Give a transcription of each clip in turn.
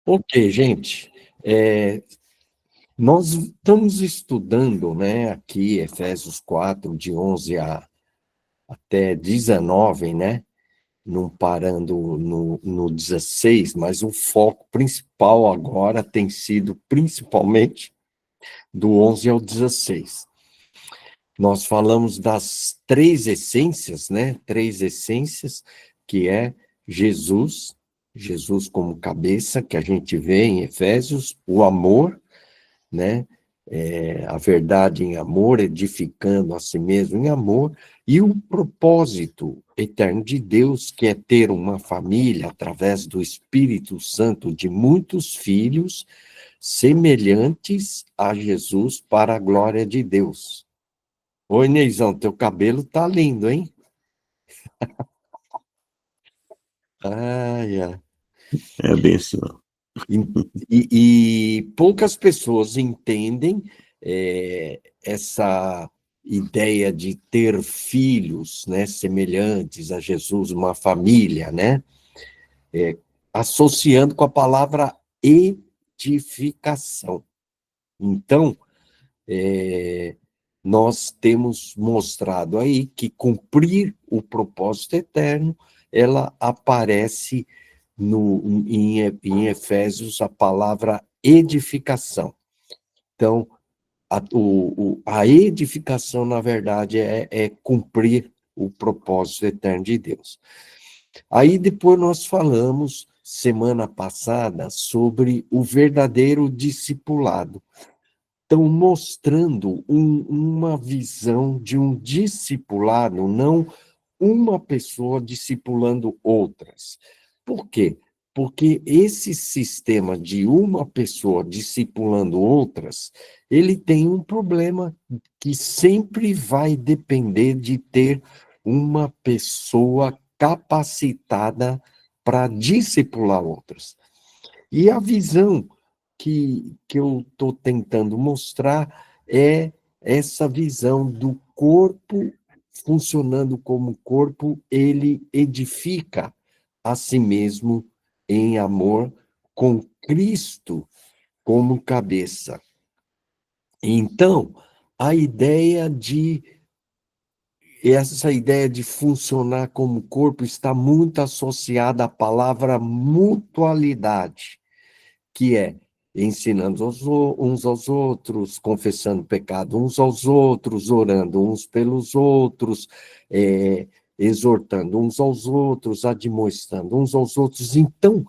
Ok, gente. Nós estamos estudando, né, aqui, Efésios 4, de 11 até 19, né? Não parando no 16, mas o foco principal agora tem sido principalmente do 11 ao 16. Nós falamos das três essências, né? Três essências, que é Jesus, Jesus como cabeça, que a gente vê em Efésios, o amor, né? A verdade em amor, edificando a si mesmo em amor, e o propósito eterno de Deus, que é ter uma família através do Espírito Santo de muitos filhos semelhantes a Jesus para a glória de Deus. Oi, Neizão, teu cabelo tá lindo, hein? Ai, ai. É bem assim, ó. E poucas pessoas entendem essa ideia de ter filhos, né, semelhantes a Jesus, uma família, né, associando com a palavra edificação. Então, nós temos mostrado aí que cumprir o propósito eterno, ela aparece em Efésios a palavra edificação. Então, a edificação, na verdade, é cumprir o propósito eterno de Deus. Aí depois nós falamos, semana passada, sobre o verdadeiro discipulado. Estão mostrando uma visão de um discipulado, não uma pessoa discipulando outras. Por quê? Porque esse sistema de uma pessoa discipulando outras, ele tem um problema que sempre vai depender de ter uma pessoa capacitada para discipular outras. E a visão que eu estou tentando mostrar é essa visão do corpo funcionando como corpo, ele edifica a si mesmo em amor, com Cristo como cabeça. Então, essa ideia de funcionar como corpo está muito associada à palavra mutualidade, que é ensinando uns aos outros, confessando pecado uns aos outros, orando uns pelos outros, exortando uns aos outros, admoestando uns aos outros. Então,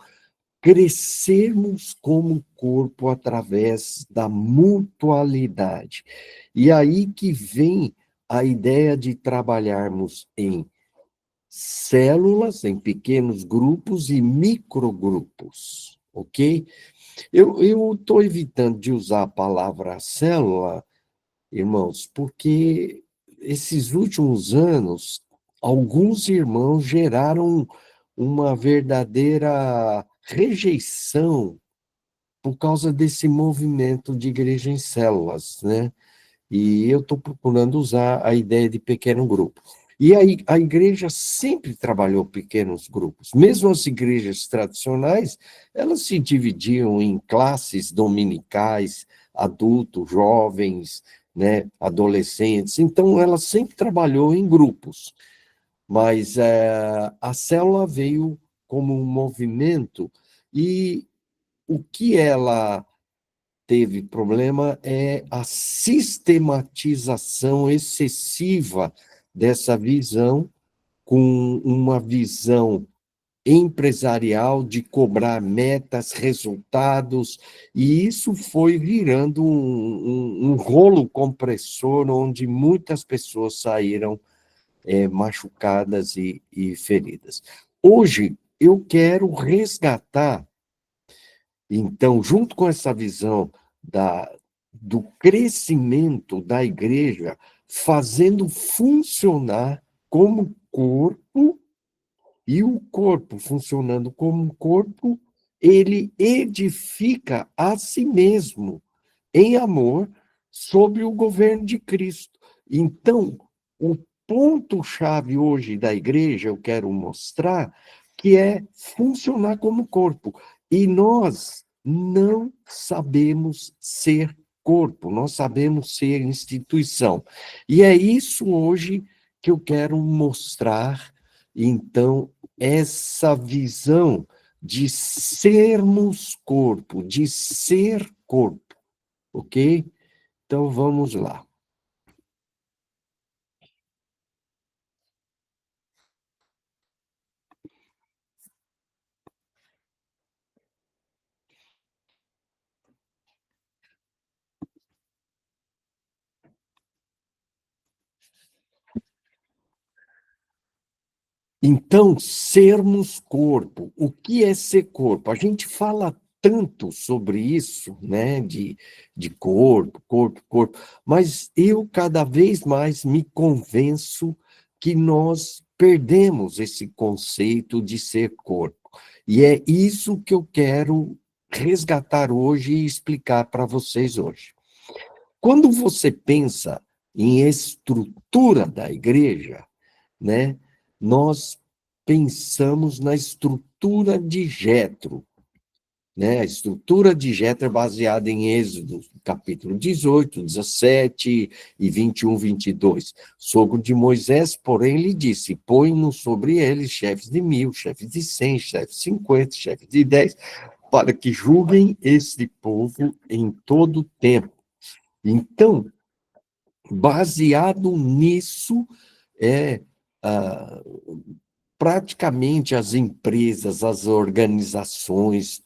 crescermos como corpo através da mutualidade. E aí que vem a ideia de trabalharmos em células, em pequenos grupos e microgrupos, ok? Eu estou evitando de usar a palavra célula, irmãos, porque esses últimos anos, alguns irmãos geraram uma verdadeira rejeição por causa desse movimento de igreja em células, né? E eu estou procurando usar a ideia de pequeno grupo. E aí, a igreja sempre trabalhou pequenos grupos. Mesmo as igrejas tradicionais, elas se dividiam em classes dominicais, adultos, jovens, né, adolescentes. Então, ela sempre trabalhou em grupos. Mas a célula veio como um movimento e o que ela teve problema é a sistematização excessiva dessa visão, com uma visão empresarial de cobrar metas, resultados, e isso foi virando um rolo compressor onde muitas pessoas saíram machucadas e feridas. Hoje, eu quero resgatar então, junto com essa visão do crescimento da igreja, fazendo funcionar como corpo, e o corpo funcionando como corpo, ele edifica a si mesmo em amor sob o governo de Cristo. Então, o ponto-chave hoje da igreja, eu quero mostrar, que é funcionar como corpo. E nós não sabemos ser corpo, nós sabemos ser instituição. E é isso hoje que eu quero mostrar, então, essa visão de sermos corpo, de ser corpo, ok? Então, vamos lá. Então, sermos corpo. O que é ser corpo? A gente fala tanto sobre isso, né? De corpo, corpo, corpo, mas eu cada vez mais me convenço que nós perdemos esse conceito de ser corpo. E é isso que eu quero resgatar hoje e explicar para vocês hoje. Quando você pensa em estrutura da igreja, né? Nós pensamos na estrutura de Jetro, né? A estrutura de Jetro é baseada em Êxodo, capítulo 18, 17 e 21, 22. Sogro de Moisés, porém, lhe disse: põe-no sobre eles chefes de 1000, chefes de 100, chefes de 50, chefes de 10, para que julguem este povo em todo o tempo. Então, baseado nisso, é ah, praticamente as empresas, as organizações,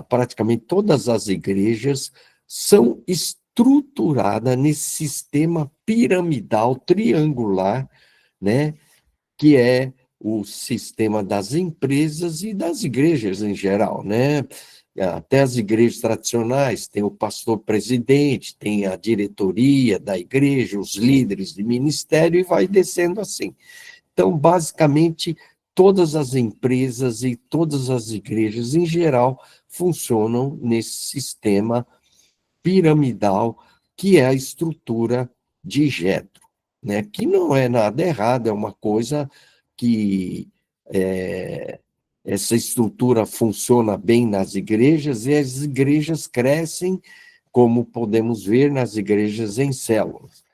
praticamente todas as igrejas são estruturadas nesse sistema piramidal, triangular, né, que é o sistema das empresas e das igrejas em geral, né? Até as igrejas tradicionais, tem o pastor presidente, tem a diretoria da igreja, os líderes de ministério, e vai descendo assim. Então, basicamente, todas as empresas e todas as igrejas, em geral, funcionam nesse sistema piramidal, que é a estrutura de Jetro, né? Que não é nada errado, é uma coisa que essa estrutura funciona bem nas igrejas e as igrejas crescem, como podemos ver nas igrejas em células.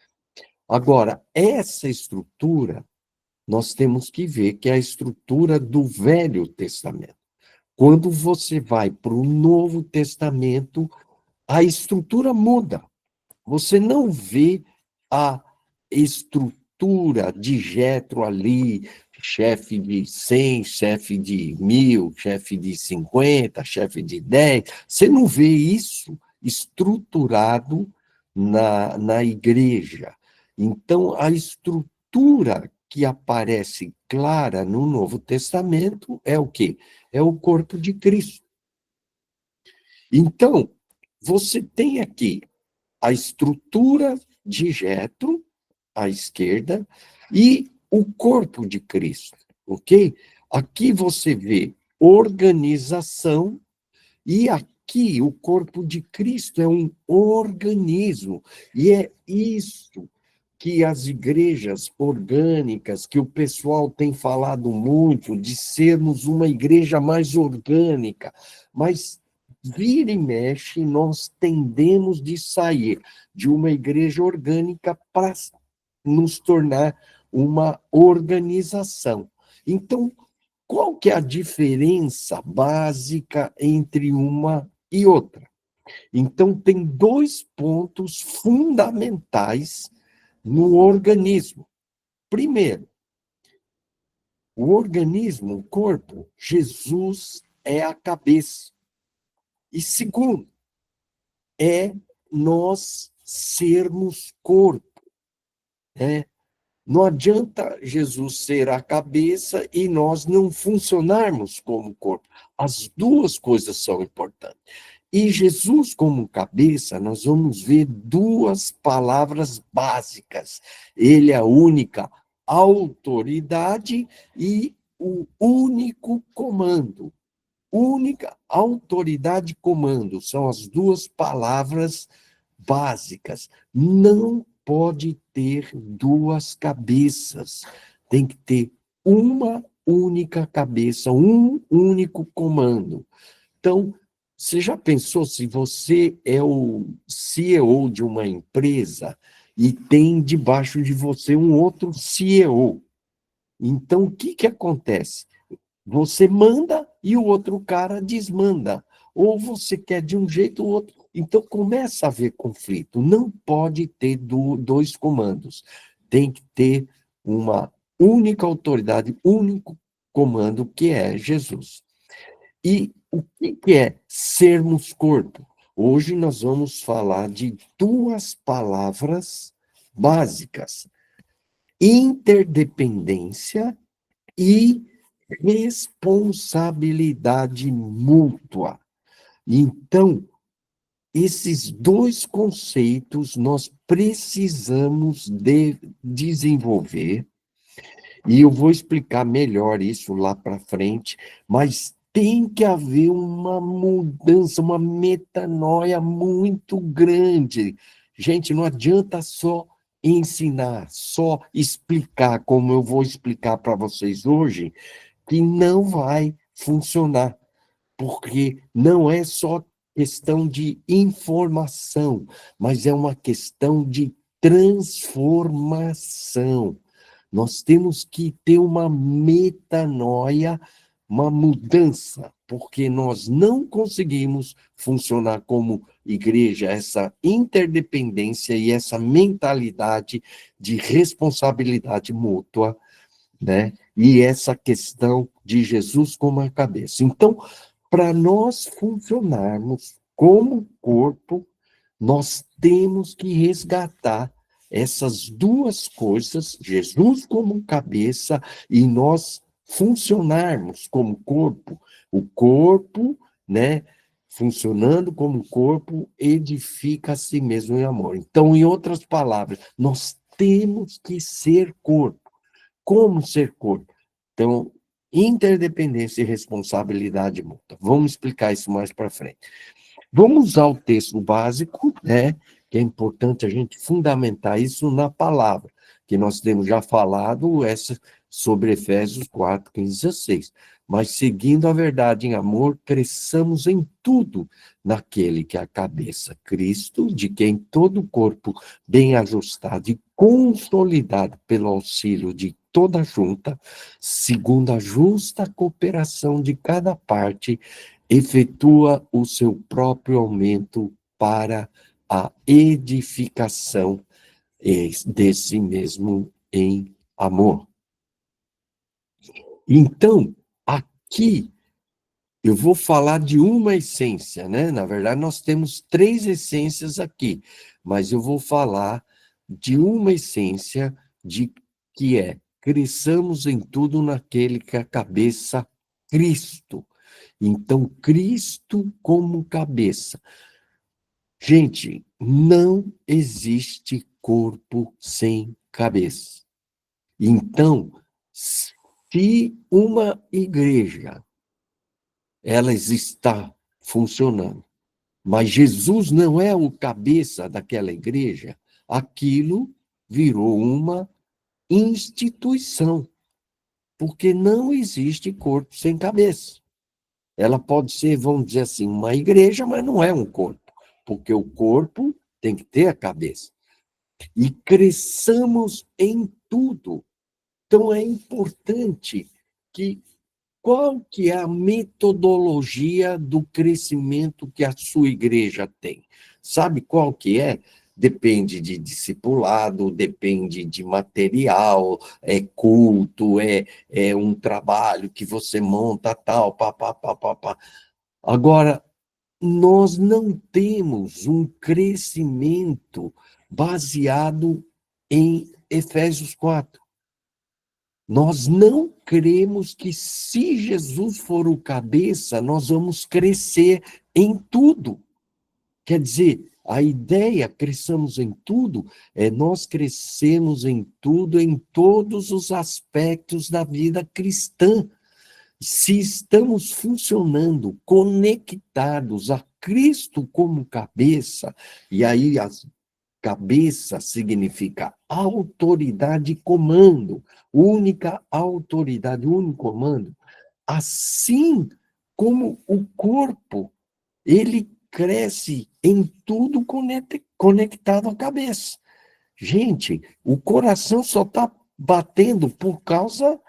Agora, essa estrutura nós temos que ver que é a estrutura do Velho Testamento. Quando você vai para o Novo Testamento, a estrutura muda. Você não vê a estrutura de Jetro ali, chefe de 100, chefe de 1000, chefe de 50, chefe de 10. Você não vê isso estruturado na igreja. Então, a estrutura que aparece clara no Novo Testamento é o quê? É o corpo de Cristo. Então, você tem aqui a estrutura de Jetro, à esquerda, e o corpo de Cristo, ok? Aqui você vê organização, e aqui o corpo de Cristo é um organismo, e é isso que as igrejas orgânicas, que o pessoal tem falado muito, de sermos uma igreja mais orgânica, mas vira e mexe, nós tendemos de sair de uma igreja orgânica para nos tornar uma organização. Então, qual que é a diferença básica entre uma e outra? Então, tem dois pontos fundamentais no organismo. Primeiro, o organismo, o corpo, Jesus é a cabeça. E segundo, é nós sermos corpo, né? Não adianta Jesus ser a cabeça e nós não funcionarmos como corpo. As duas coisas são importantes. E Jesus, como cabeça, nós vamos ver duas palavras básicas. Ele é a única autoridade e o único comando. Única autoridade e comando são as duas palavras básicas. Não pode ter duas cabeças. Tem que ter uma única cabeça, um único comando. Então, você já pensou se você é o CEO de uma empresa e tem debaixo de você um outro CEO? Então, o que que acontece? Você manda e o outro cara desmanda. Ou você quer de um jeito ou outro. Então, começa a haver conflito. Não pode ter dois comandos. Tem que ter uma única autoridade, único comando, que é Jesus. E o que que é sermos corpo? Hoje nós vamos falar de duas palavras básicas: interdependência e responsabilidade mútua. Então, esses dois conceitos nós precisamos desenvolver, e eu vou explicar melhor isso lá para frente, mas tem que haver uma mudança, uma metanoia muito grande. Gente, não adianta só ensinar, só explicar, como eu vou explicar para vocês hoje, que não vai funcionar, porque não é só questão de informação, mas é uma questão de transformação. Nós temos que ter uma metanoia, uma mudança, porque nós não conseguimos funcionar como igreja, essa interdependência e essa mentalidade de responsabilidade mútua, né? E essa questão de Jesus como a cabeça. Então, para nós funcionarmos como corpo, nós temos que resgatar essas duas coisas, Jesus como cabeça e nós funcionarmos como corpo. O corpo, né, funcionando como corpo, edifica a si mesmo em amor. Então, em outras palavras, nós temos que ser corpo. Como ser corpo? Então, interdependência e responsabilidade mútua. Vamos explicar isso mais para frente. Vamos usar o texto básico, né? Que é importante a gente fundamentar isso na palavra, que nós temos já falado sobre Efésios 4, 15 e 16. Mas seguindo a verdade em amor, cresçamos em tudo naquele que é a cabeça, Cristo, de quem todo o corpo, bem ajustado e consolidado pelo auxílio de toda a junta, segundo a justa cooperação de cada parte, efetua o seu próprio aumento para a edificação de si mesmo em amor. Então, aqui eu vou falar de uma essência, né? Na verdade, nós temos 3 essências aqui, mas eu vou falar de uma essência que é: cresçamos em tudo naquele que é a cabeça, Cristo. Então, Cristo como cabeça. Gente, não existe corpo sem cabeça. Então, se uma igreja ela está funcionando, mas Jesus não é o cabeça daquela igreja, aquilo virou uma instituição, porque não existe corpo sem cabeça. Ela pode ser, vamos dizer assim, uma igreja, mas não é um corpo, porque o corpo tem que ter a cabeça. E cresçamos em tudo. Então, é importante que qual que é a metodologia do crescimento que a sua igreja tem? Sabe qual que é? Depende de discipulado, depende de material, é culto, é um trabalho que você monta, tal, pá, pá, pá, pá, pá. Agora, nós não temos um crescimento baseado em Efésios 4. Nós não cremos que se Jesus for o cabeça, nós vamos crescer em tudo. Quer dizer, a ideia, cresçamos em tudo, é nós crescemos em tudo, em todos os aspectos da vida cristã. Se estamos funcionando, conectados a Cristo como cabeça, e aí a cabeça significa autoridade e comando, única autoridade, único comando, assim como o corpo, ele cresce em tudo conectado à cabeça. Gente, o coração só está batendo por causa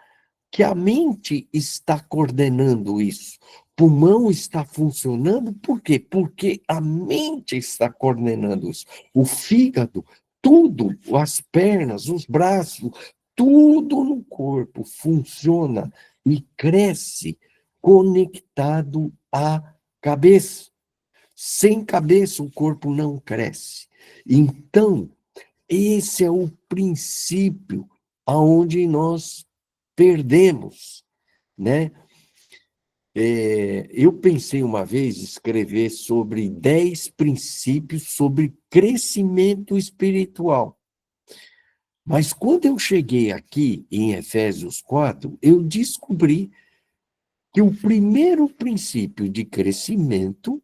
que a mente está coordenando isso. O pulmão está funcionando, por quê? Porque a mente está coordenando isso. O fígado, tudo, as pernas, os braços, tudo no corpo funciona e cresce conectado à cabeça. Sem cabeça, o corpo não cresce. Então, esse é o princípio aonde nós perdemos, né? Eu pensei uma vez escrever sobre 10 princípios sobre crescimento espiritual. Mas quando eu cheguei aqui em Efésios 4, eu descobri que o primeiro princípio de crescimento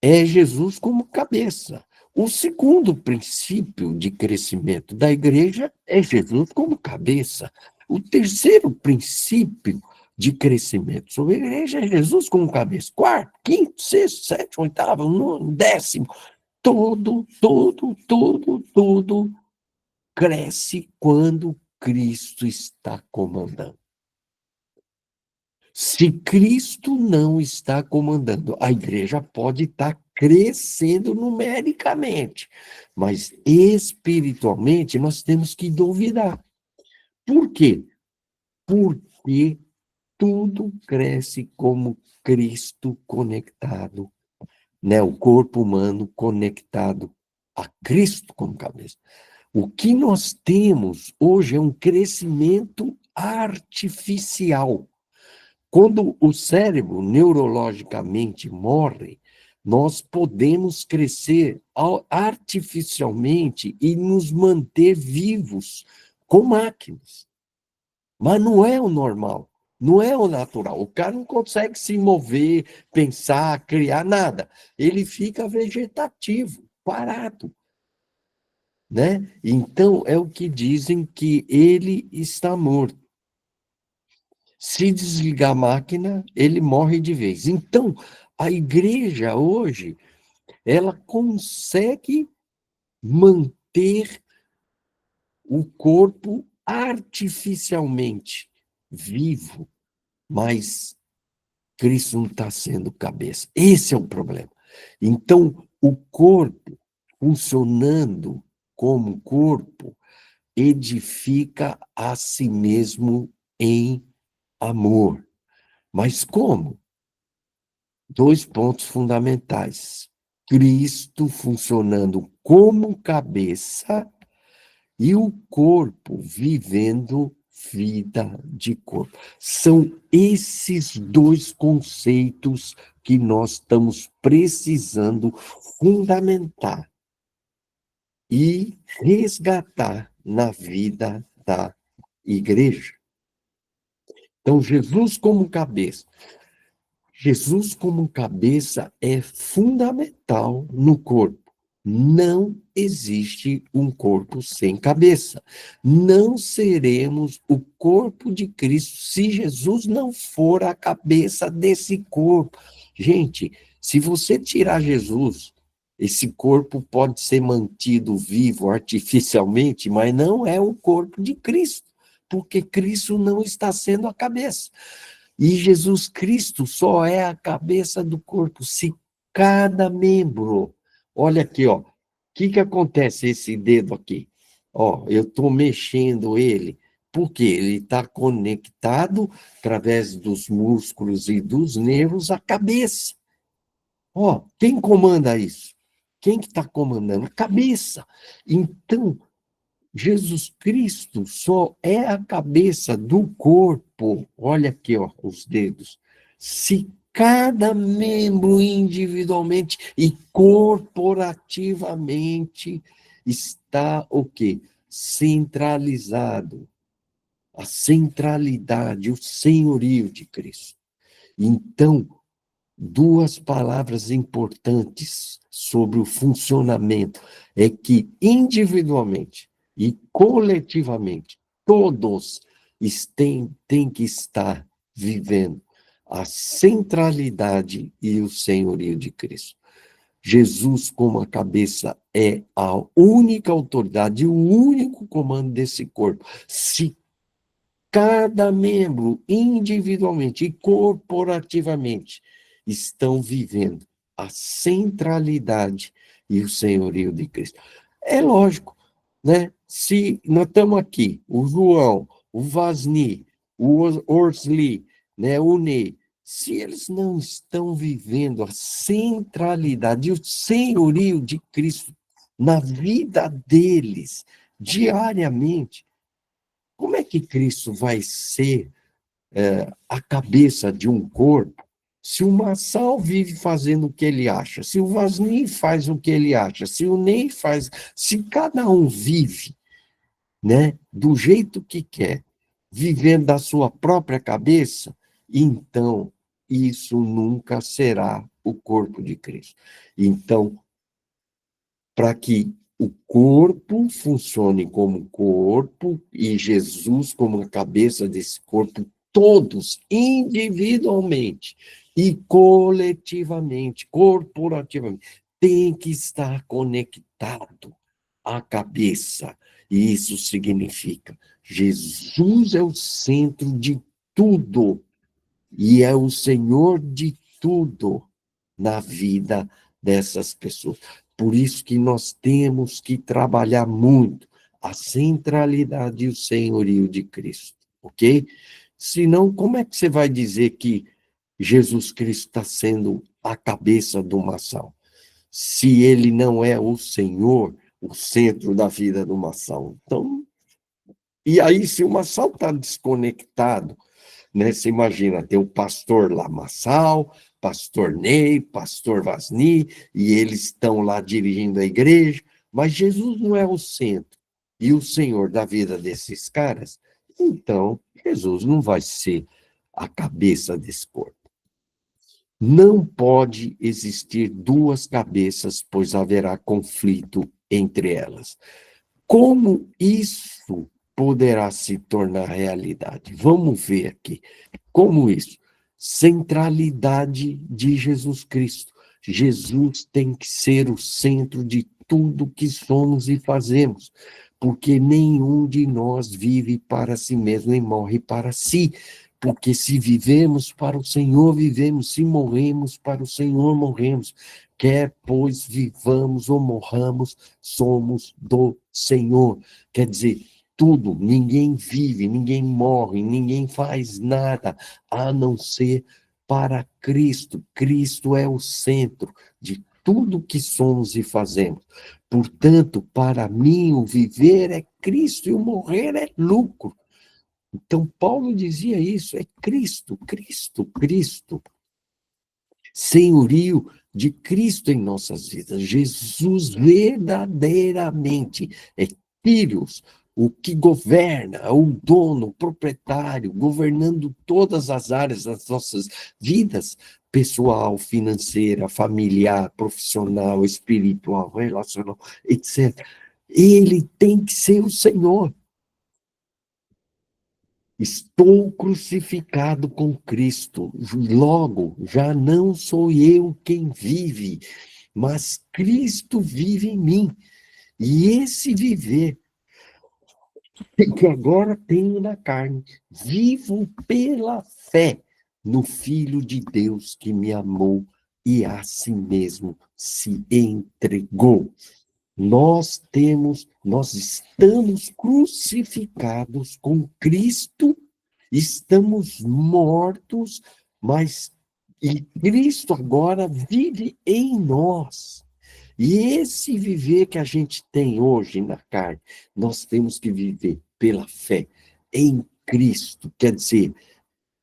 é Jesus como cabeça. O segundo princípio de crescimento da igreja é Jesus como cabeça. O terceiro princípio de crescimento sobre a igreja é Jesus como cabeça. Quarto, quinto, sexto, sétimo, oitavo, nono, décimo. Tudo cresce quando Cristo está comandando. Se Cristo não está comandando, a igreja pode estar crescendo numericamente, mas espiritualmente nós temos que duvidar. Por quê? Porque tudo cresce como Cristo conectado, né? O corpo humano conectado a Cristo como cabeça. O que nós temos hoje é um crescimento artificial. Quando o cérebro neurologicamente morre, nós podemos crescer artificialmente e nos manter vivos com máquinas. Mas não é o normal, não é o natural. O cara não consegue se mover, pensar, criar nada. Ele fica vegetativo, parado, né? Então, é o que dizem que ele está morto. Se desligar a máquina, ele morre de vez. Então, a igreja hoje, ela consegue manter o corpo artificialmente vivo, mas Cristo não está sendo cabeça. Esse é o problema. Então, o corpo funcionando como corpo edifica a si mesmo em amor. Mas como? 2 pontos fundamentais. Cristo funcionando como cabeça e o corpo vivendo vida de corpo. São esses 2 conceitos que nós estamos precisando fundamentar e resgatar na vida da igreja. Então, Jesus como cabeça. Jesus como cabeça é fundamental no corpo. Não existe um corpo sem cabeça. Não seremos o corpo de Cristo se Jesus não for a cabeça desse corpo. Gente, se você tirar Jesus, esse corpo pode ser mantido vivo artificialmente, mas não é o corpo de Cristo, porque Cristo não está sendo a cabeça. E Jesus Cristo só é a cabeça do corpo se cada membro. Olha aqui, ó. O que acontece esse dedo aqui? Ó, eu estou mexendo ele, porque ele está conectado através dos músculos e dos nervos à cabeça. Ó, quem comanda isso? Quem que está comandando? A cabeça. Então, Jesus Cristo só é a cabeça do corpo. Olha aqui, ó, os dedos. Se cada membro individualmente e corporativamente está o quê? Centralizado. A centralidade, o senhorio de Cristo. Então, 2 palavras importantes sobre o funcionamento é que individualmente e coletivamente todos têm que estar vivendo a centralidade e o senhorio de Cristo. Jesus, como a cabeça, é a única autoridade, o único comando desse corpo. Se cada membro, individualmente e corporativamente, estão vivendo a centralidade e o senhorio de Cristo. É lógico, né? Se nós estamos aqui, o João, o Vasni, o Orsli, né, o Ney, se eles não estão vivendo a centralidade e o senhorio de Cristo na vida deles, diariamente, como é que Cristo vai ser a cabeça de um corpo se o Marçal vive fazendo o que ele acha, se o Vasni faz o que ele acha, se o Ney faz, se cada um vive, né, do jeito que quer, vivendo da sua própria cabeça, então isso nunca será o corpo de Cristo. Então, para que o corpo funcione como corpo e Jesus como a cabeça desse corpo, todos individualmente e coletivamente, corporativamente, tem que estar conectado à cabeça. E isso significa Jesus é o centro de tudo e é o Senhor de tudo na vida dessas pessoas. Por isso que nós temos que trabalhar muito a centralidade e o senhorio de Cristo, ok? Senão, como é que você vai dizer que Jesus Cristo está sendo a cabeça do Massal, se ele não é o Senhor, o centro da vida do Massal? Então, e aí, se o Massal está desconectado, né? Você imagina, tem o pastor Lamaçal, pastor Ney, pastor Vasni, e eles estão lá dirigindo a igreja, mas Jesus não é o centro e o Senhor da vida desses caras, então Jesus não vai ser a cabeça desse corpo. Não pode existir duas cabeças, pois haverá conflito entre elas. Como isso poderá se tornar realidade? Vamos ver aqui. Como isso? Centralidade de Jesus Cristo. Jesus tem que ser o centro de tudo que somos e fazemos, porque nenhum de nós vive para si mesmo e morre para si. Porque se vivemos para o Senhor, vivemos, se morremos para o Senhor, morremos. Quer, pois, vivamos ou morramos, somos do Senhor. Quer dizer, tudo, ninguém vive, ninguém morre, ninguém faz nada, a não ser para Cristo. Cristo é o centro de tudo que somos e fazemos. Portanto, para mim, o viver é Cristo e o morrer é lucro. Então, Paulo dizia isso, é Cristo, Cristo, Cristo. Senhorio de Cristo em nossas vidas. Jesus verdadeiramente é Kyrios, o que governa, o dono, o proprietário, governando todas as áreas das nossas vidas, pessoal, financeira, familiar, profissional, espiritual, relacional, etc. Ele tem que ser o Senhor. Estou crucificado com Cristo, logo já não sou eu quem vive, mas Cristo vive em mim. E esse viver que agora tenho na carne, vivo pela fé no Filho de Deus que me amou e a si mesmo se entregou. Nós estamos crucificados com Cristo, estamos mortos, mas e Cristo agora vive em nós. E esse viver que a gente tem hoje na carne, nós temos que viver pela fé em Cristo. Quer dizer,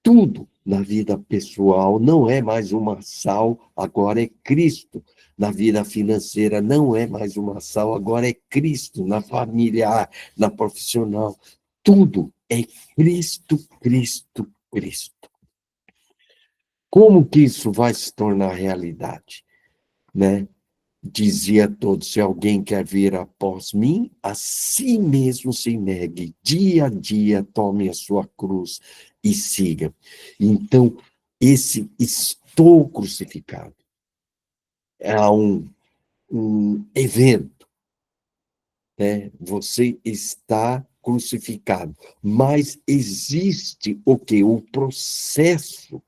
tudo na vida pessoal não é mais uma sal, agora é Cristo. Na vida financeira não é mais uma sal, agora é Cristo. Na familiar, na profissional, tudo é Cristo, Cristo, Cristo. Como que isso vai se tornar realidade, né? Dizia a todos, se alguém quer vir após mim, a si mesmo se negue, dia a dia tome a sua cruz e siga. Então, esse estou crucificado. Há um evento, né? Você está crucificado, mas existe o quê? O processo.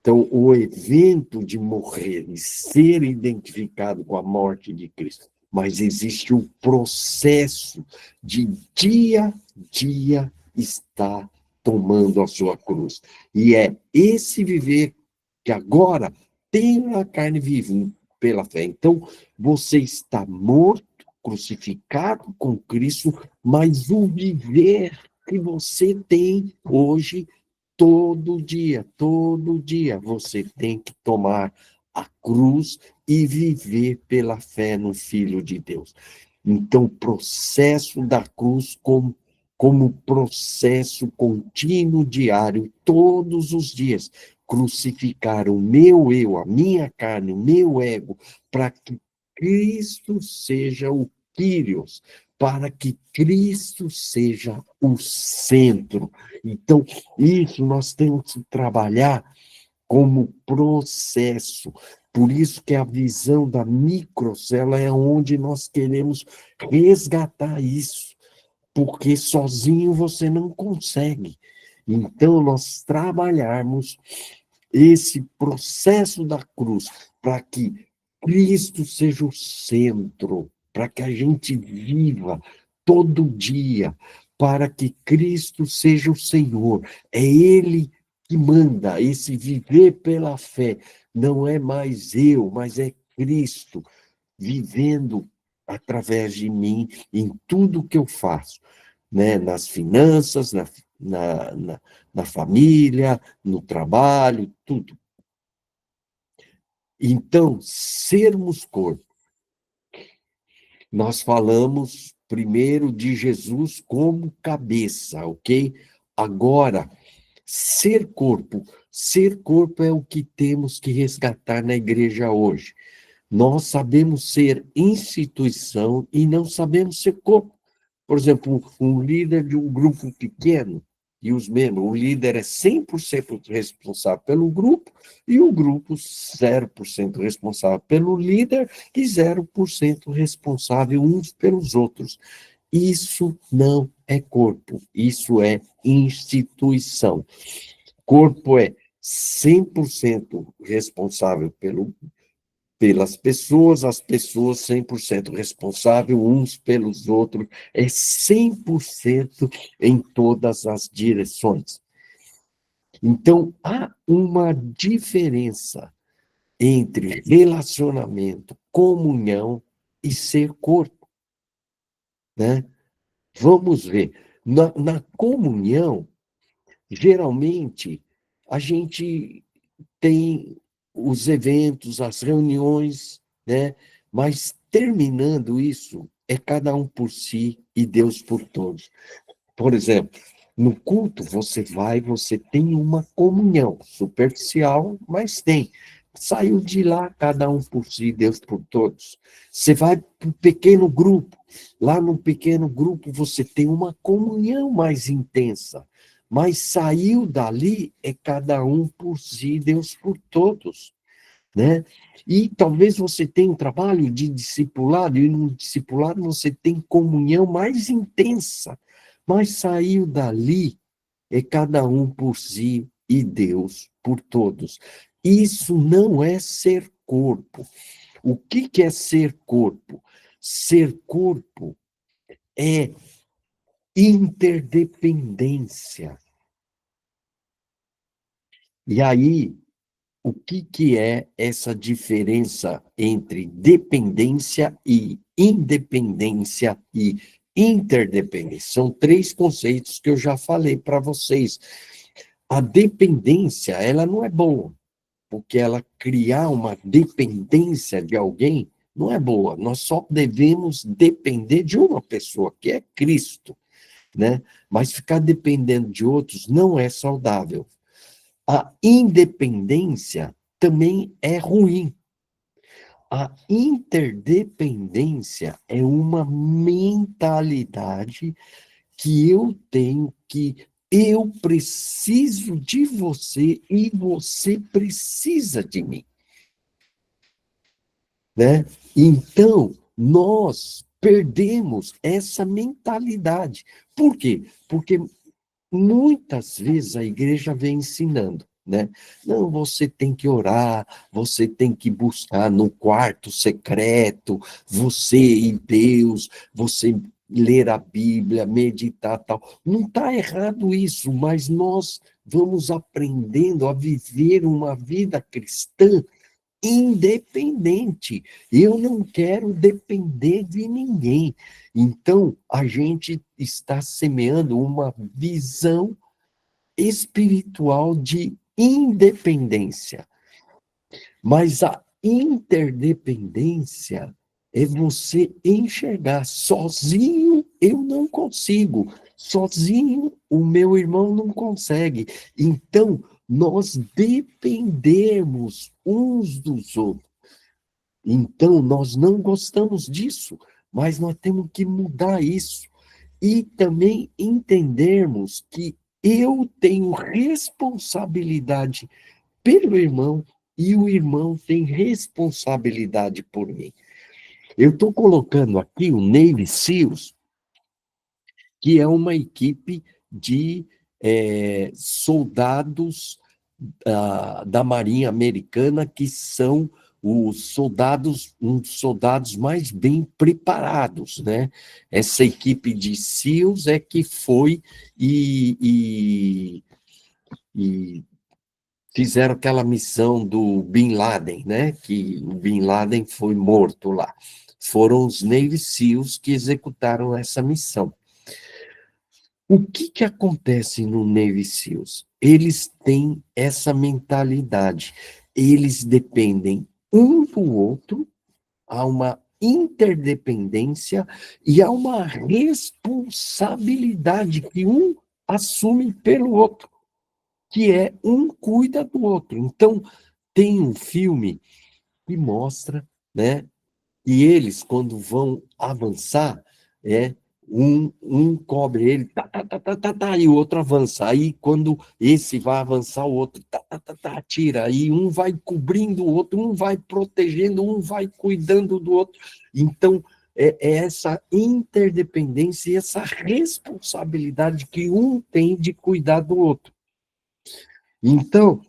Então, o evento de morrer e ser identificado com a morte de Cristo, mas existe o processo de dia a dia estar tomando a sua cruz. E é esse viver que agora tem a carne viva pela fé. Então, você está morto, crucificado com Cristo, mas o viver que você tem hoje todo dia, você tem que tomar a cruz e viver pela fé no Filho de Deus. Então, o processo da cruz como processo contínuo, diário, todos os dias, crucificar o meu eu, a minha carne, o meu ego, para que Cristo seja o Kyrios, para que Cristo seja o centro. Então, isso nós temos que trabalhar como processo. Por isso que a visão da microcélula é onde nós queremos resgatar isso, porque sozinho você não consegue. Então, nós trabalharmos esse processo da cruz para que Cristo seja o centro, para que a gente viva todo dia, para que Cristo seja o Senhor. É Ele que manda, esse viver pela fé. Não é mais eu, mas é Cristo vivendo através de mim em tudo que eu faço, né? Nas finanças, na família, no trabalho, tudo. Então, sermos corpo. Nós falamos primeiro de Jesus como cabeça, ok? Agora, ser corpo. Ser corpo é o que temos que resgatar na igreja hoje. Nós sabemos ser instituição e não sabemos ser corpo. Por exemplo, um líder de um grupo pequeno e os membros, o líder é 100% responsável pelo grupo e o grupo 0% responsável pelo líder e 0% responsável uns pelos outros. Isso não é corpo, isso é instituição. Corpo é 100% responsável pelas pessoas, as pessoas 100% responsáveis uns pelos outros, é 100% em todas as direções. Então, há uma diferença entre relacionamento, comunhão e ser corpo, né? Vamos ver. Na comunhão, geralmente, a gente tem os eventos, as reuniões, né? Mas terminando isso, é cada um por si e Deus por todos. Por exemplo, no culto você tem uma comunhão superficial, mas tem. Saiu de lá, cada um por si, Deus por todos. Você vai para um pequeno grupo, lá no pequeno grupo você tem uma comunhão mais intensa, mas saiu dali, é cada um por si, Deus por todos, né? E talvez você tenha um trabalho de discipulado, e no discipulado você tem comunhão mais intensa, mas saiu dali, é cada um por si e Deus por todos. Isso não é ser corpo. O que é ser corpo? Ser corpo é interdependência. E aí, o que é essa diferença entre dependência e independência e interdependência? São três conceitos que eu já falei para vocês. A dependência, ela não é boa, porque ela criar uma dependência de alguém não é boa. Nós só devemos depender de uma pessoa, que é Cristo, né? Mas ficar dependendo de outros não é saudável. A independência também é ruim. A interdependência é uma mentalidade que eu tenho que eu preciso de você e você precisa de mim, né? Então, nós perdemos essa mentalidade. Por quê? Porque muitas vezes a igreja vem ensinando, né? Não, você tem que orar, você tem que buscar no quarto secreto, você e Deus, você ler a Bíblia, meditar, tal. Não está errado isso, mas nós vamos aprendendo a viver uma vida cristã independente. Eu não quero depender de ninguém. Então, a gente está semeando uma visão espiritual de independência. Mas a interdependência é você enxergar. Sozinho eu não consigo. Sozinho o meu irmão não consegue. Então, nós dependemos uns dos outros. Então, nós não gostamos disso, mas nós temos que mudar isso. E também entendermos que eu tenho responsabilidade pelo irmão e o irmão tem responsabilidade por mim. Eu estou colocando aqui o Navy SEALs, que é uma equipe de soldados da Marinha Americana, que são os soldados mais bem preparados, né? Essa equipe de SEALs é que foi e fizeram aquela missão do Bin Laden, né? Que o Bin Laden foi morto lá. Foram os Navy SEALs que executaram essa missão. O que acontece no Navy SEALs? Eles têm essa mentalidade. Eles dependem um do outro, há uma interdependência e há uma responsabilidade que um assume pelo outro, que é um cuida do outro. Então, tem um filme que mostra, né, e eles, quando vão avançar, um cobre ele, e o outro avança. Aí, quando esse vai avançar, o outro tira. Aí um vai cobrindo o outro, um vai protegendo, um vai cuidando do outro. Então, é essa interdependência e essa responsabilidade que um tem de cuidar do outro. Então,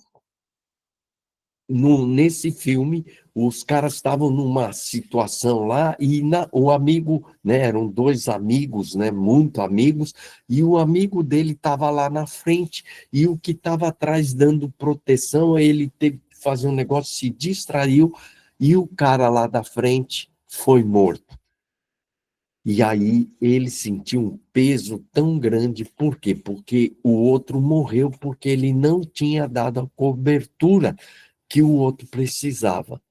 nesse filme, os caras estavam numa situação lá e o amigo, né, eram dois amigos, né, muito amigos, e o amigo dele estava lá na frente e o que estava atrás dando proteção, ele teve que fazer um negócio, se distraiu e o cara lá da frente foi morto. E aí ele sentiu um peso tão grande, por quê? Porque o outro morreu porque ele não tinha dado a cobertura que o outro precisava.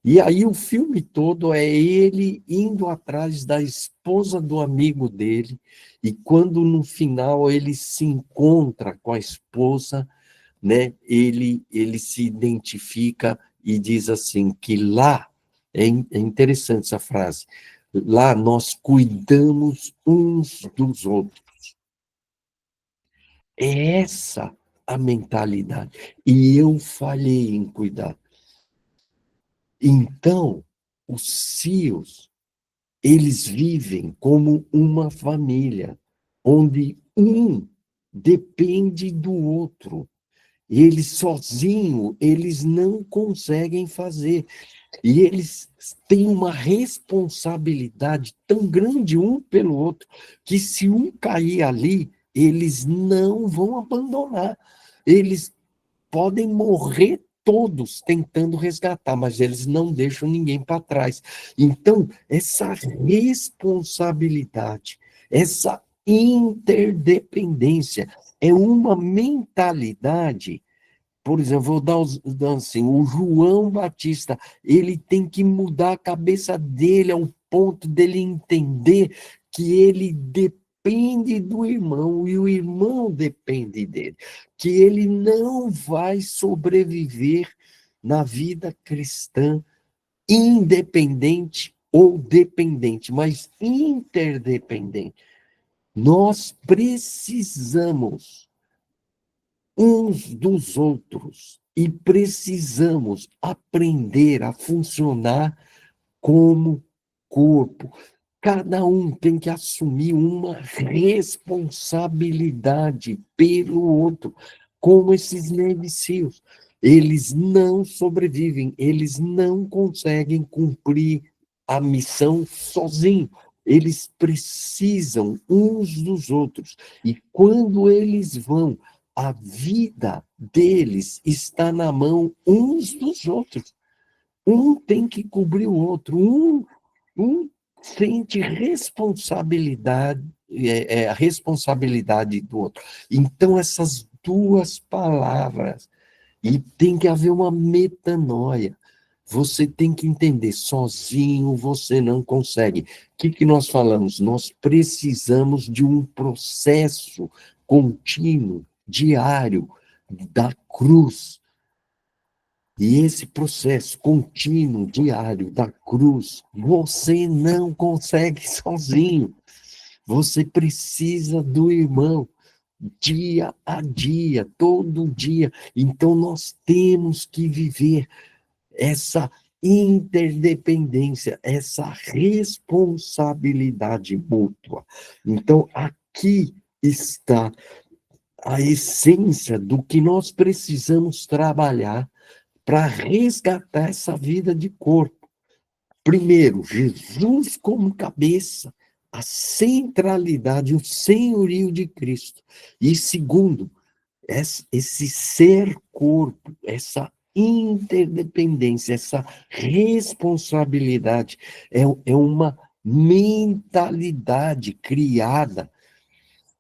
E aí o filme todo é ele indo atrás da esposa do amigo dele, e quando no final ele se encontra com a esposa, né, ele se identifica e diz assim, que lá, é interessante essa frase, lá nós cuidamos uns dos outros. É essa a mentalidade. E eu falhei em cuidar. Então, os CEOs, eles vivem como uma família, onde um depende do outro. Eles sozinhos, eles não conseguem fazer. E eles têm uma responsabilidade tão grande um pelo outro, que se um cair ali, eles não vão abandonar. Eles podem morrer todos tentando resgatar, mas eles não deixam ninguém para trás. Então, essa responsabilidade, essa interdependência, é uma mentalidade. Por exemplo, vou dar assim, o João Batista, ele tem que mudar a cabeça dele ao ponto dele entender que ele depende do irmão e o irmão depende dele, que ele não vai sobreviver na vida cristã independente ou dependente, mas interdependente. Nós precisamos uns dos outros e precisamos aprender a funcionar como corpo. Cada um tem que assumir uma responsabilidade pelo outro, como esses Navy SEALs. Eles não sobrevivem, eles não conseguem cumprir a missão sozinhos. Eles precisam uns dos outros. E quando eles vão, a vida deles está na mão uns dos outros. Um tem que cobrir o outro, um sente responsabilidade, a responsabilidade do outro. Então, essas duas palavras, e tem que haver uma metanoia. Você tem que entender, sozinho você não consegue. O que nós falamos? Nós precisamos de um processo contínuo, diário, da cruz. E esse processo contínuo, diário, da cruz, você não consegue sozinho. Você precisa do irmão, dia a dia, todo dia. Então, nós temos que viver essa interdependência, essa responsabilidade mútua. Então, aqui está a essência do que nós precisamos trabalhar para resgatar essa vida de corpo. Primeiro, Jesus como cabeça, a centralidade, o senhorio de Cristo. E segundo, esse ser corpo, essa interdependência, essa responsabilidade, é uma mentalidade criada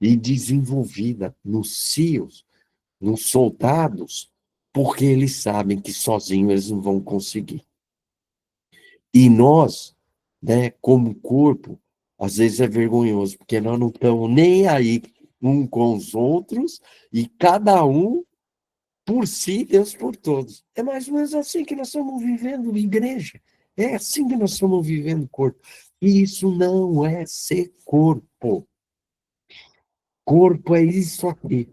e desenvolvida nos CEOs, nos soldados, porque eles sabem que sozinhos eles não vão conseguir. E nós, né, como corpo, às vezes é vergonhoso, porque nós não estamos nem aí um com os outros, e cada um por si, Deus por todos. É mais ou menos assim que nós estamos vivendo igreja. É assim que nós estamos vivendo corpo. E isso não é ser corpo. Corpo é isso aqui.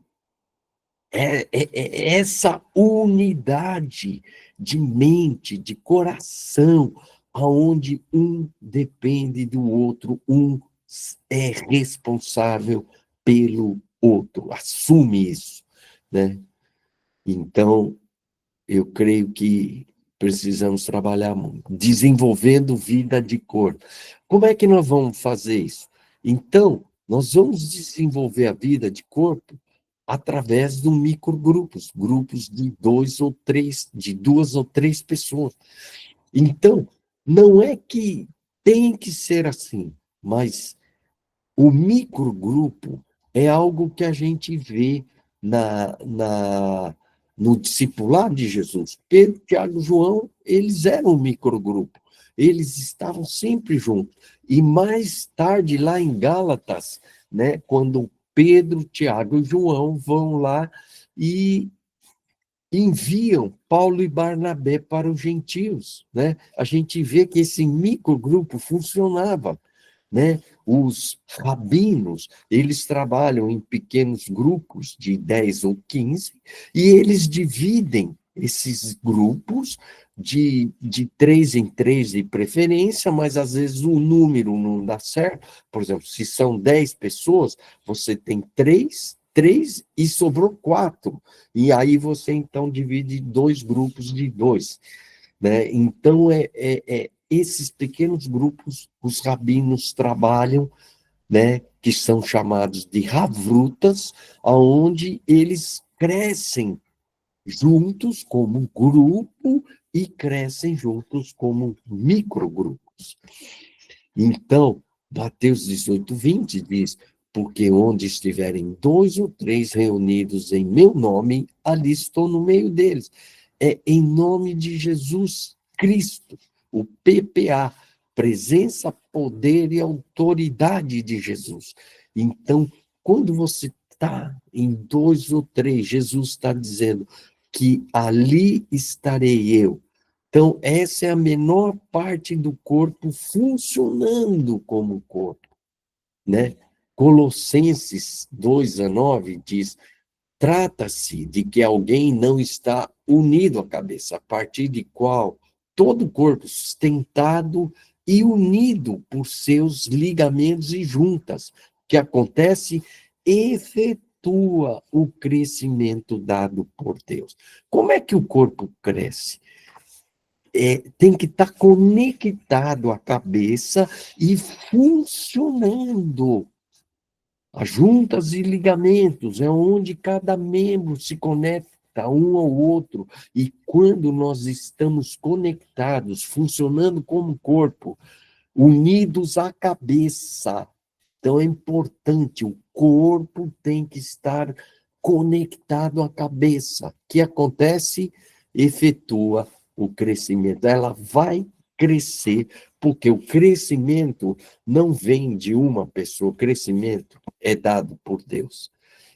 É essa unidade de mente, de coração, aonde um depende do outro, um é responsável pelo outro, assume isso, né? Então, eu creio que precisamos trabalhar muito, desenvolvendo vida de corpo. Como é que nós vamos fazer isso? Então, nós vamos desenvolver a vida de corpo através de microgrupos, grupos de de 2 ou 3 pessoas. Então, não é que tem que ser assim, mas o microgrupo é algo que a gente vê no discipulado de Jesus. Pedro, Tiago e João, eles eram um microgrupo. Eles estavam sempre juntos. E mais tarde, lá em Gálatas, né, quando Pedro, Tiago e João vão lá e enviam Paulo e Barnabé para os gentios, né? A gente vê que esse microgrupo funcionava, né? Os rabinos, eles trabalham em pequenos grupos de 10 ou 15, e eles dividem esses grupos de 3 em 3 de preferência, mas às vezes o número não dá certo. Por exemplo, se são 10 pessoas, você tem 3 e sobrou 4. E aí você, então, divide 2 grupos de 2. Né? Então, esses pequenos grupos, os rabinos trabalham, né, que são chamados de havrutas, onde eles crescem juntos como grupo e crescem juntos como microgrupos. Então, Mateus 18:20 diz: porque onde estiverem 2 ou 3 reunidos em meu nome, ali estou no meio deles. É em nome de Jesus Cristo, o PPA, presença, poder e autoridade de Jesus. Então, quando você está em 2 ou 3, Jesus está dizendo que ali estarei eu. Então, essa é a menor parte do corpo funcionando como corpo, né? Colossenses 2:9 diz: trata-se de que alguém não está unido à cabeça, a partir de qual todo o corpo sustentado e unido por seus ligamentos e juntas, que acontece, efetua o crescimento dado por Deus. Como é que o corpo cresce? Tem que estar conectado à cabeça e funcionando. As juntas e ligamentos é onde cada membro se conecta um ao outro. E quando nós estamos conectados, funcionando como corpo, unidos à cabeça, então é importante, o corpo tem que estar conectado à cabeça. O que acontece? Efetua o crescimento. Ela vai crescer, porque o crescimento não vem de uma pessoa, o crescimento é dado por Deus.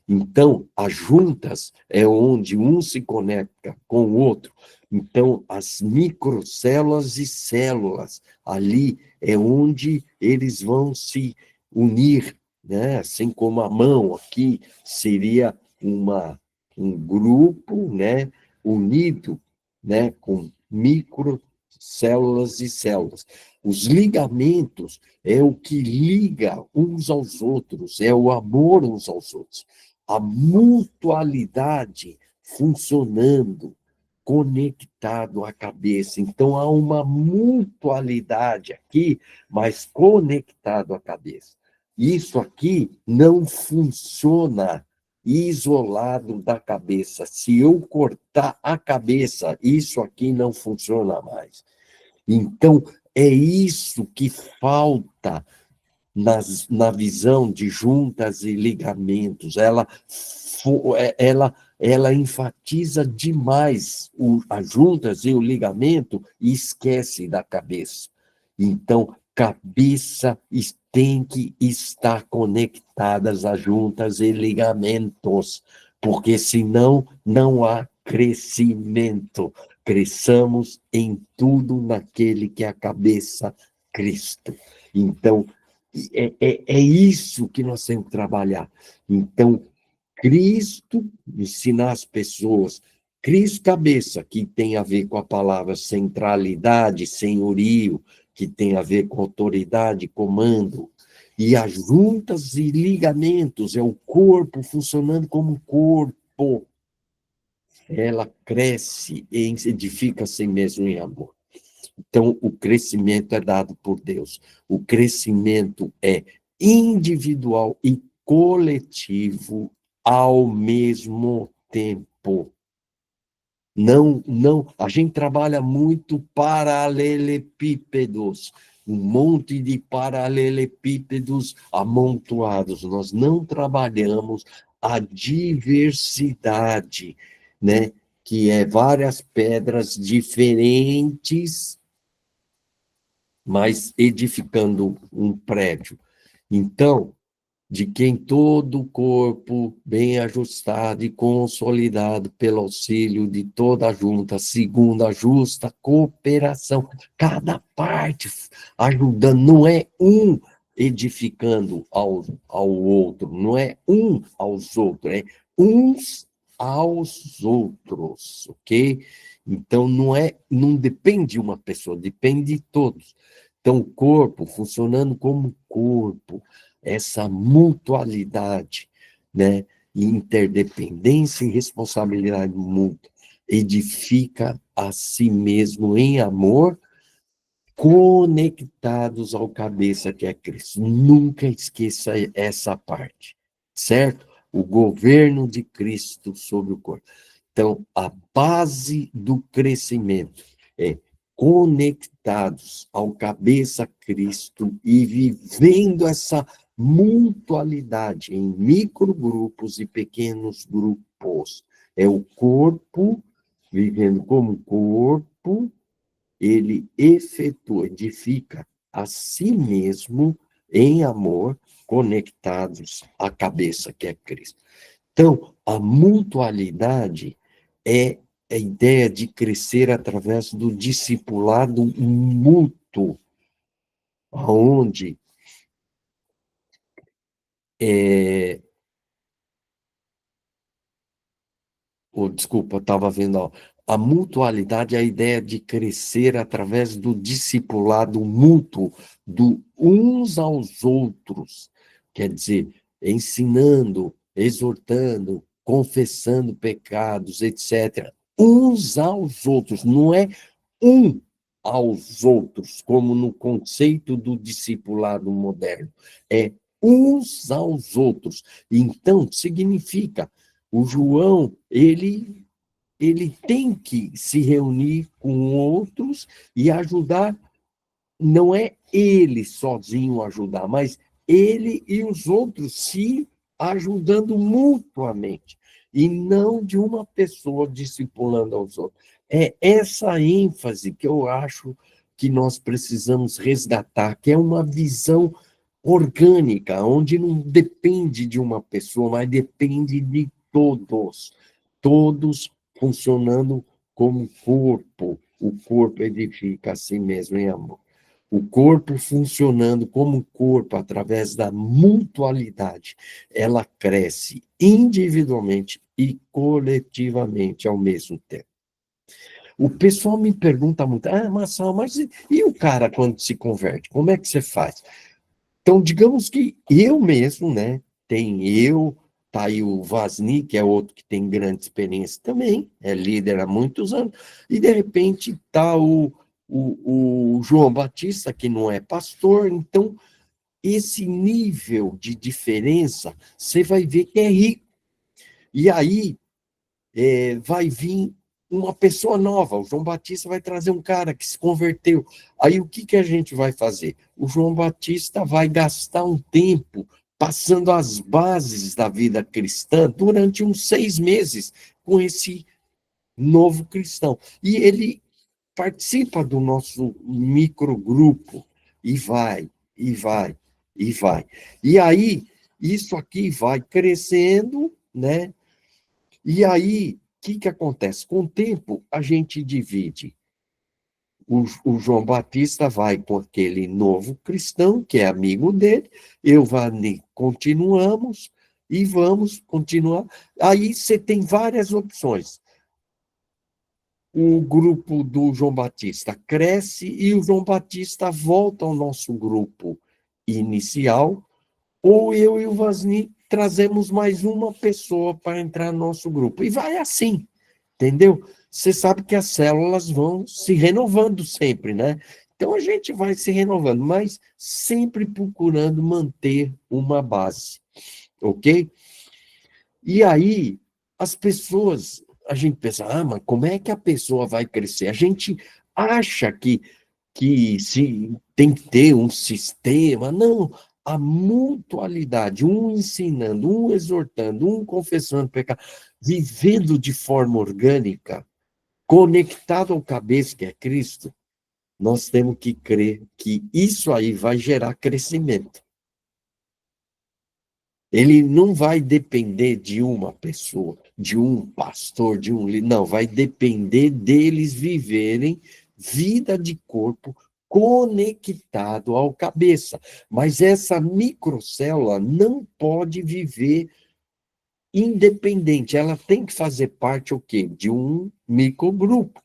Então, as juntas é onde um se conecta com o outro. Então, as microcélulas e células, ali é onde eles vão se unir, né? Assim como a mão aqui seria um grupo, né? Unido, né? Com microcélulas e células. Os ligamentos é o que liga uns aos outros, é o amor uns aos outros. A mutualidade funcionando, conectado à cabeça. Então, há uma mutualidade aqui, mas conectado à cabeça. Isso aqui não funciona isolado da cabeça. Se eu cortar a cabeça, isso aqui não funciona mais. Então, é isso que falta na visão de juntas e ligamentos. Ela enfatiza demais as juntas e o ligamento e esquece da cabeça. Então, cabeça tem que estar conectadas às juntas e ligamentos, porque senão não há crescimento. Cresçamos em tudo naquele que é a cabeça, Cristo. Então, é isso que nós temos que trabalhar. Então, Cristo, ensinar as pessoas, Cristo cabeça, que tem a ver com a palavra centralidade, senhorio, que tem a ver com autoridade, comando, e as juntas e ligamentos, é o corpo funcionando como corpo. Ela cresce e edifica a si mesmo em amor. Então, o crescimento é dado por Deus. O crescimento é individual e coletivo ao mesmo tempo. Não, a gente trabalha muito paralelepípedos, um monte de paralelepípedos amontoados. Nós não trabalhamos a diversidade, né? Que é várias pedras diferentes, mas edificando um prédio. Então, de quem todo o corpo, bem ajustado e consolidado pelo auxílio de toda a junta, segundo a justa cooperação, cada parte ajudando, não é um edificando ao outro, não é um aos outros, é uns aos outros, ok? Então, não depende de uma pessoa, depende de todos. Então, o corpo funcionando como corpo, essa mutualidade, né? Interdependência e responsabilidade mútua, edifica a si mesmo em amor, conectados ao cabeça que é Cristo. Nunca esqueça essa parte, certo? O governo de Cristo sobre o corpo. Então, a base do crescimento é conectados ao cabeça Cristo e vivendo essa mutualidade em microgrupos e pequenos grupos. É o corpo vivendo como corpo, ele efetua, edifica a si mesmo em amor, conectados à cabeça que é Cristo. Então, a mutualidade é a ideia de crescer através do discipulado mútuo, onde Desculpa, eu estava vendo, ó, a mutualidade é a ideia de crescer através do discipulado mútuo, do uns aos outros. Quer dizer, ensinando, exortando, confessando pecados, etc. Uns aos outros, não é um aos outros, como no conceito do discipulado moderno. É uns aos outros. Então, significa o João, ele tem que se reunir com outros e ajudar, não é ele sozinho ajudar, mas ele e os outros se ajudando mutuamente, e não de uma pessoa discipulando aos outros. É essa ênfase que eu acho que nós precisamos resgatar, que é uma visão orgânica, onde não depende de uma pessoa, mas depende de todos funcionando como corpo. O corpo edifica a si mesmo em amor. O corpo funcionando como corpo através da mutualidade, ela cresce individualmente e coletivamente ao mesmo tempo. O pessoal me pergunta muito, Marçal, mas e o cara quando se converte? Como é que você faz? Então, digamos que eu mesmo, né? Tá aí o Vasni, que é outro que tem grande experiência também, é líder há muitos anos, e de repente tá o João Batista, que não é pastor, então esse nível de diferença, você vai ver que é rico. E aí vai vir uma pessoa nova. O João Batista vai trazer um cara que se converteu. Aí o que a gente vai fazer? O João Batista vai gastar um tempo passando as bases da vida cristã durante uns 6 meses com esse novo cristão. E ele participa do nosso microgrupo e vai, e vai, e vai. E aí, isso aqui vai crescendo, né? E aí, o que acontece? Com o tempo, a gente divide. O João Batista vai com aquele novo cristão, que é amigo dele, eu e Vani continuamos e vamos continuar. Aí você tem várias opções. O grupo do João Batista cresce e o João Batista volta ao nosso grupo inicial, ou eu e o Vasni trazemos mais uma pessoa para entrar no nosso grupo. E vai assim, entendeu? Você sabe que as células vão se renovando sempre, né? Então a gente vai se renovando, mas sempre procurando manter uma base, ok? E aí, as pessoas, a gente pensa, mas como é que a pessoa vai crescer? A gente acha que se tem que ter um sistema. Não, a mutualidade, um ensinando, um exortando, um confessando pecado, vivendo de forma orgânica, conectado ao cabeça, que é Cristo, nós temos que crer que isso aí vai gerar crescimento. Ele não vai depender de uma pessoa, de um pastor, de um líder, não, vai depender deles viverem vida de corpo conectado ao cabeça. Mas essa microcélula não pode viver independente, ela tem que fazer parte o quê? De um microgrupo.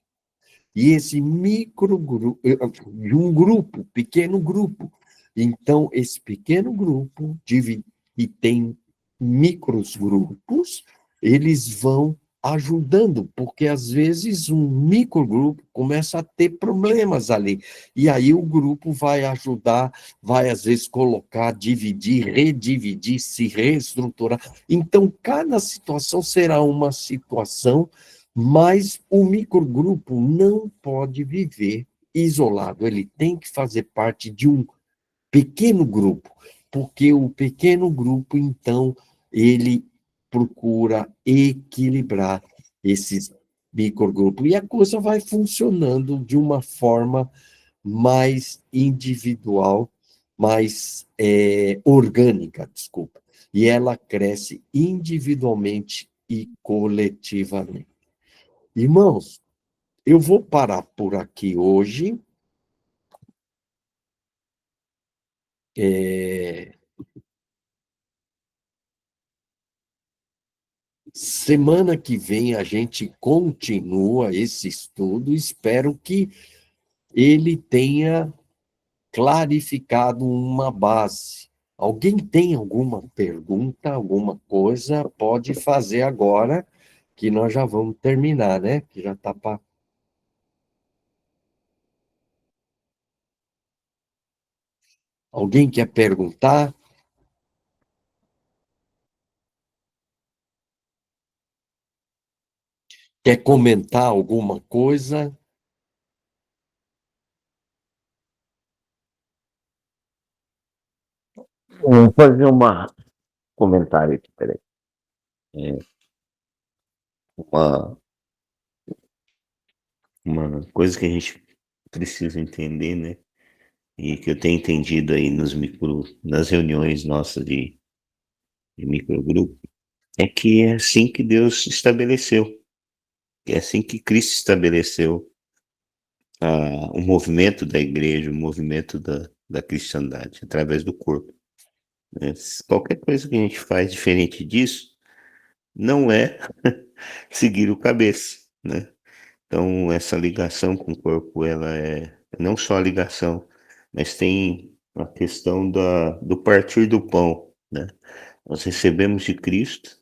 E esse microgrupo, de um grupo, pequeno grupo. Então, esse pequeno grupo, que tem micros grupos, eles vão ajudando, porque às vezes um microgrupo começa a ter problemas ali. E aí o grupo vai ajudar, vai às vezes colocar, dividir, redividir, se reestruturar. Então, cada situação será uma situação, mas o microgrupo não pode viver isolado, ele tem que fazer parte de um pequeno grupo, porque o pequeno grupo, então, ele procura equilibrar esses microgrupos, e a coisa vai funcionando de uma forma mais individual, mais orgânica, desculpa, e ela cresce individualmente e coletivamente. Irmãos, eu vou parar por aqui hoje. Semana que vem a gente continua esse estudo. Espero que ele tenha clarificado uma base. Alguém tem alguma pergunta, alguma coisa? Pode fazer agora, que nós já vamos terminar, né? Que já está para. Alguém quer perguntar? Quer comentar alguma coisa? Vou fazer um comentário aqui, peraí. Uma, uma coisa que a gente precisa entender, né? E que eu tenho entendido aí nas reuniões nossas de microgrupo, é que é assim que Deus estabeleceu. É assim que Cristo estabeleceu o movimento da igreja, o movimento da cristandade, através do corpo, né? Qualquer coisa que a gente faz diferente disso não é seguir o cabeça, né? Então, essa ligação com o corpo, ela é não só a ligação, mas tem a questão do partir do pão, né? Nós recebemos de Cristo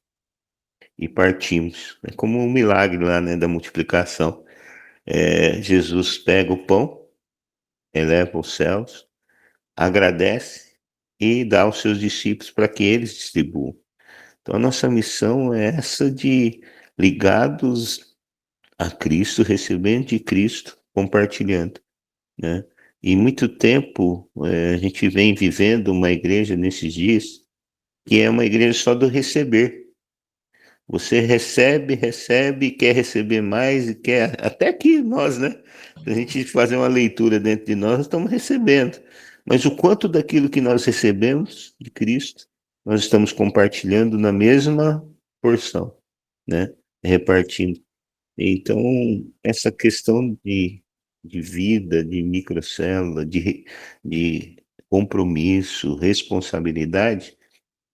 e partimos. É como um milagre lá, né, da multiplicação. Jesus pega o pão, eleva aos céus, agradece e dá aos seus discípulos para que eles distribuam. Então, a nossa missão é essa de ligados a Cristo, recebendo de Cristo, compartilhando, né? E muito tempo a gente vem vivendo uma igreja nesses dias que é uma igreja só do receber. Você recebe, recebe, quer receber mais e quer. Até que nós, né? Se a gente fazer uma leitura dentro de nós estamos recebendo. Mas o quanto daquilo que nós recebemos de Cristo, nós estamos compartilhando na mesma porção, né? Repartindo. Então, essa questão de vida, de microcélula, de compromisso, responsabilidade,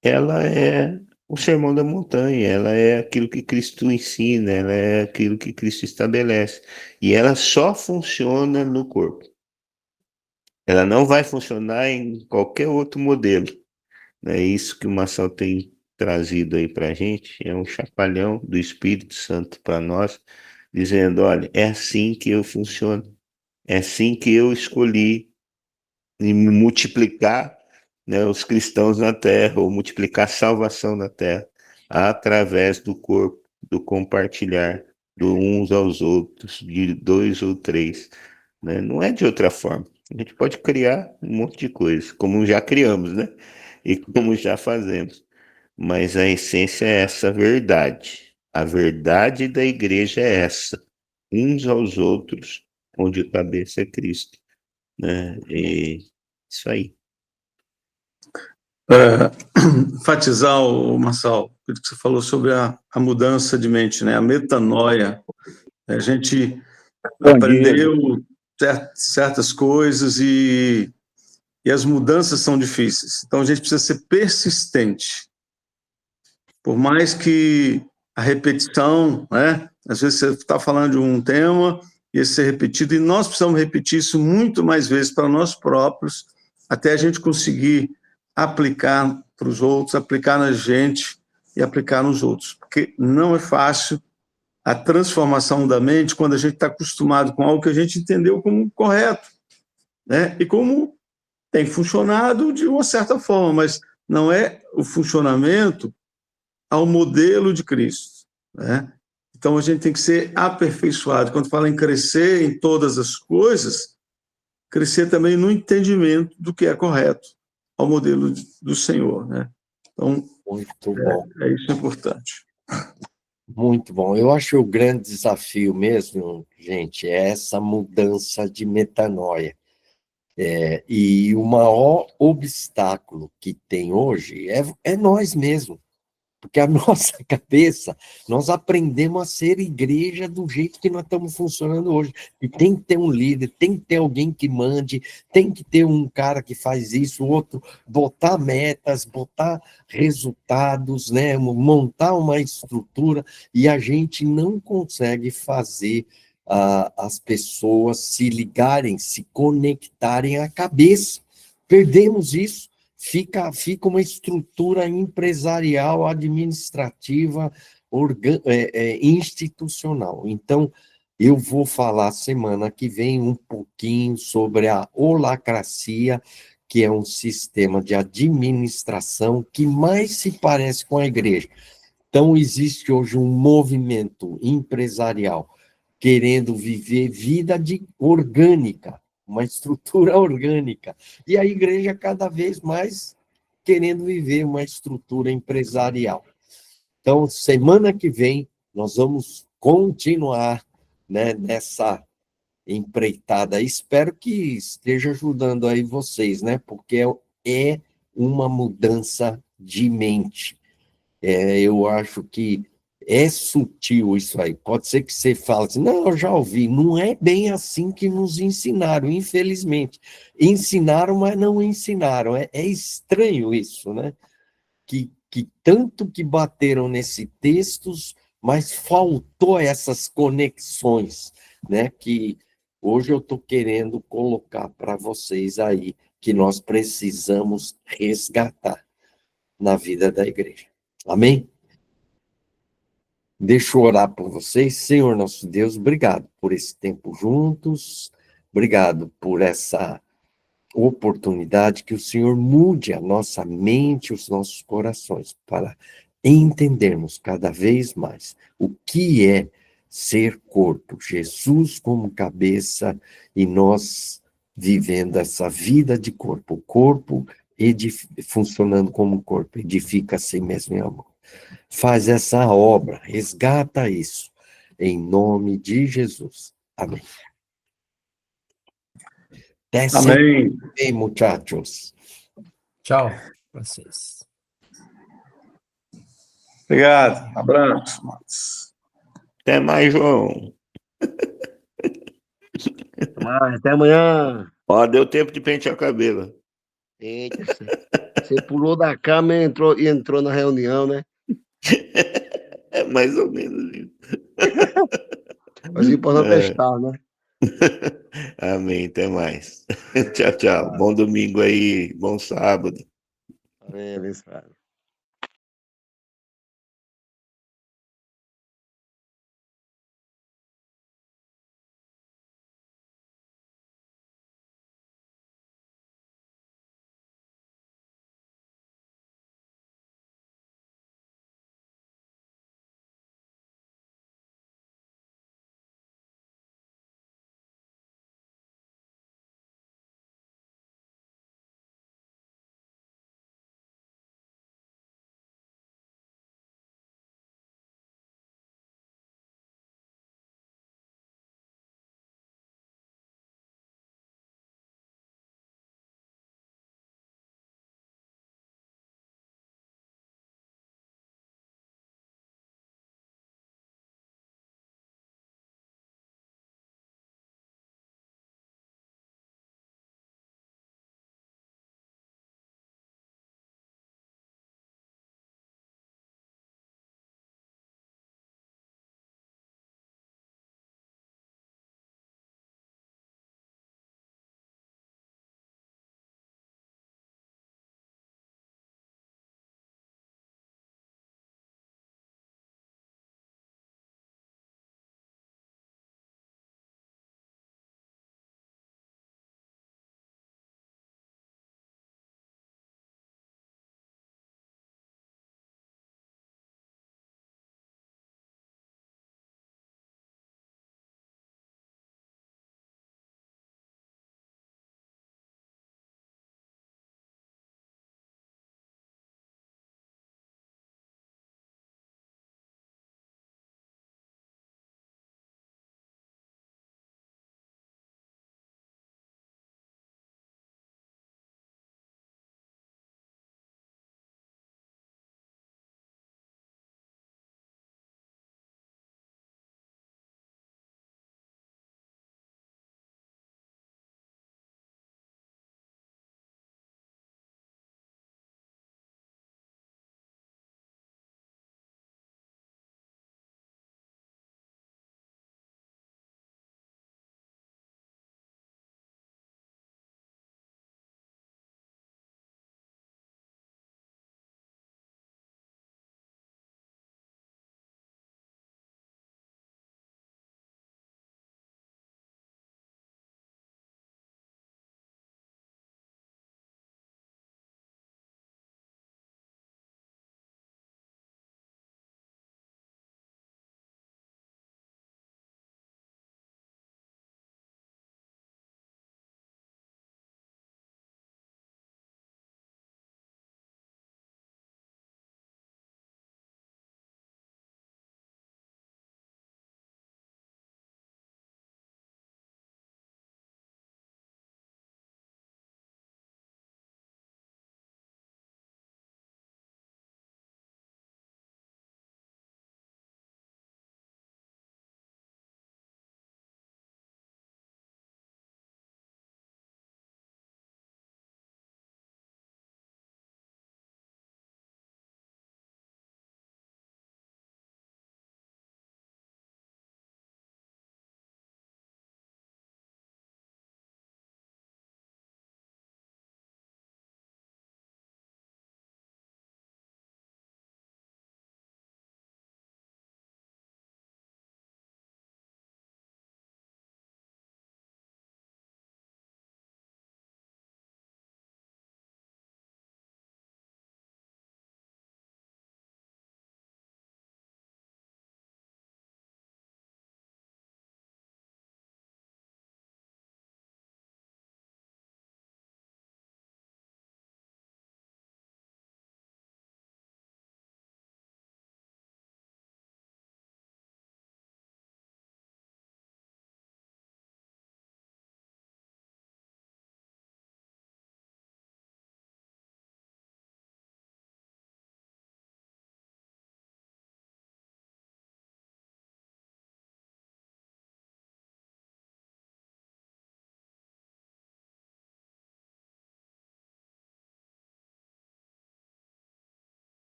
ela é o sermão da montanha, ela é aquilo que Cristo ensina, ela é aquilo que Cristo estabelece. E ela só funciona no corpo. Ela não vai funcionar em qualquer outro modelo. É isso que o Marcel tem trazido aí para a gente, é um chapalhão do Espírito Santo para nós, dizendo: olha, é assim que eu funciono, é assim que eu escolhi e multiplicar, né, os cristãos na terra, ou multiplicar salvação na terra, através do corpo, do compartilhar, do uns aos outros, de dois ou três, né? Não é de outra forma. A gente pode criar um monte de coisa, como já criamos, né? E como já fazemos. Mas a essência é essa verdade. A verdade da igreja é essa. Uns aos outros, onde a cabeça é Cristo, né? E isso aí. Enfatizar, Marçal, o que você falou sobre a mudança de mente, né? A metanoia. A gente aprendeu certas coisas e as mudanças são difíceis. Então, a gente precisa ser persistente. Por mais que a repetição, né? Às vezes você está falando de um tema e esse ser repetido, e nós precisamos repetir isso muito mais vezes para nós próprios, até a gente conseguir aplicar para os outros, aplicar na gente e aplicar nos outros. Porque não é fácil a transformação da mente quando a gente está acostumado com algo que a gente entendeu como correto, né? E como tem funcionado de uma certa forma, mas não é o funcionamento ao modelo de Cristo, né? Então, a gente tem que ser aperfeiçoado. Quando fala em crescer em todas as coisas, crescer também no entendimento do que é correto ao modelo do Senhor, né? Então, Muito bom. Isso importante. Muito bom. Eu acho que o grande desafio mesmo, gente, é essa mudança de metanoia. E o maior obstáculo que tem hoje é nós mesmos. Porque a nossa cabeça, nós aprendemos a ser igreja do jeito que nós estamos funcionando hoje. E tem que ter um líder, tem que ter alguém que mande, tem que ter um cara que faz isso, outro, botar metas, botar resultados, né? Montar uma estrutura, e a gente não consegue fazer as pessoas se ligarem, se conectarem à cabeça. Perdemos isso. Fica uma estrutura empresarial, administrativa, institucional. Então, eu vou falar semana que vem um pouquinho sobre a holacracia, que é um sistema de administração que mais se parece com a igreja. Então, existe hoje um movimento empresarial querendo viver vida orgânica, uma estrutura orgânica. E a igreja cada vez mais querendo viver uma estrutura empresarial. Então, semana que vem, nós vamos continuar, né, nessa empreitada. Espero que esteja ajudando aí vocês, né, porque é uma mudança de mente. Eu acho que é sutil isso aí. Pode ser que você fale assim, não, eu já ouvi. Não é bem assim que nos ensinaram, infelizmente. Ensinaram, mas não ensinaram. É estranho isso, né? Que tanto que bateram nesse textos, mas faltou essas conexões, né? Que hoje eu estou querendo colocar para vocês aí, que nós precisamos resgatar na vida da igreja. Amém? Deixa eu orar por vocês. Senhor nosso Deus, obrigado por esse tempo juntos, obrigado por essa oportunidade, que o Senhor mude a nossa mente, os nossos corações, para entendermos cada vez mais o que é ser corpo, Jesus como cabeça e nós vivendo essa vida de corpo, o corpo funcionando como corpo, edifica a si mesmo em amor. Faz essa obra, resgata isso, em nome de Jesus. Amém. Amém. Amém, muchachos. Tchau para vocês. Obrigado. Abraço, Matos. Até mais, João. Até amanhã. Ó, deu tempo de pentear o cabelo. Eita, você pulou da cama e entrou na reunião, né? É mais ou menos isso. Mas o importante é estar, né? Amém, até mais. Tchau, tchau. Bom domingo aí, bom sábado. Amém, abençoado.